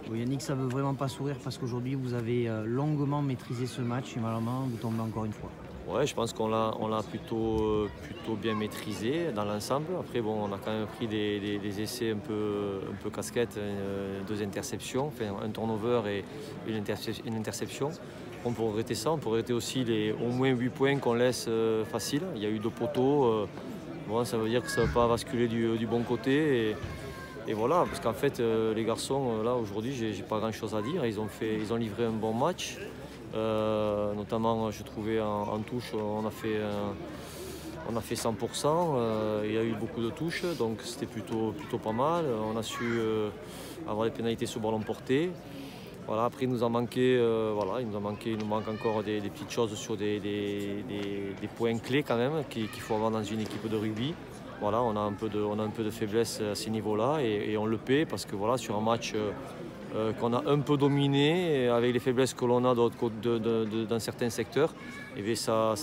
Bon, Yannick, ça veut vraiment pas sourire parce qu'aujourd'hui vous avez longuement maîtrisé ce match et malheureusement vous tombez encore une fois. Ouais, je pense qu'on l'a plutôt bien maîtrisé dans l'ensemble. Après, bon, on a quand même pris des essais un peu casquettes, deux interceptions, enfin, un turnover et une interception. On peut regretter ça, on peut regretter aussi les au moins 8 points qu'on laisse faciles. Il y a eu 2 poteaux. Bon, ça veut dire que ça ne va pas basculer du bon côté. Et voilà, parce qu'en fait, les garçons, là, aujourd'hui, j'ai pas grand-chose à dire. Ils ont livré un bon match. Notamment, je trouvais en touche, on a fait 100%. Il y a eu beaucoup de touches, donc c'était plutôt pas mal. On a su avoir des pénalités sur ballon porté. Voilà, après, il nous a manqué, voilà, il nous manque encore des petites choses sur des points clés quand même qu'il faut avoir dans une équipe de rugby. Voilà, on a un peu de faiblesse à ces niveaux-là et on le paie parce que voilà, sur un match qu'on a un peu dominé avec les faiblesses que l'on a dans certains secteurs, et bien ça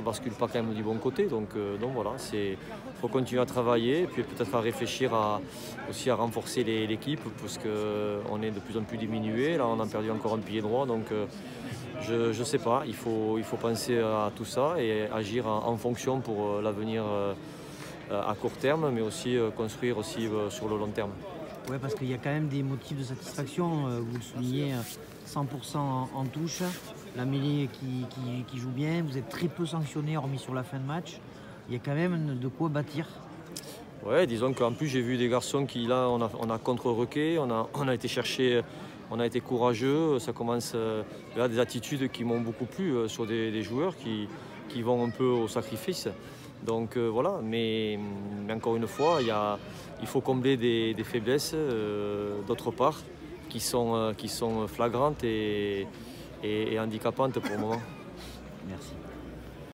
bascule pas quand même du bon côté. Donc voilà, il faut continuer à travailler et puis peut-être à réfléchir aussi à renforcer l'équipe parce qu'on est de plus en plus diminué. Là, on a perdu encore un pilier droit. Donc je ne sais pas, il faut penser à tout ça et agir en fonction pour l'avenir à court terme, mais aussi construire aussi sur le long terme. Ouais, parce qu'il y a quand même des motifs de satisfaction, vous le soulignez, 100% en touche, la mêlée qui joue bien, vous êtes très peu sanctionné hormis sur la fin de match. Il y a quand même de quoi bâtir. Ouais, disons qu'en plus j'ai vu des garçons qui là on a contre-requé, on a été chercher, on a été courageux, ça commence là des attitudes qui m'ont beaucoup plu sur des joueurs qui vont un peu au sacrifice. Donc voilà, mais encore une fois, il faut combler des faiblesses d'autre part qui sont flagrantes et handicapantes pour le moment. Merci.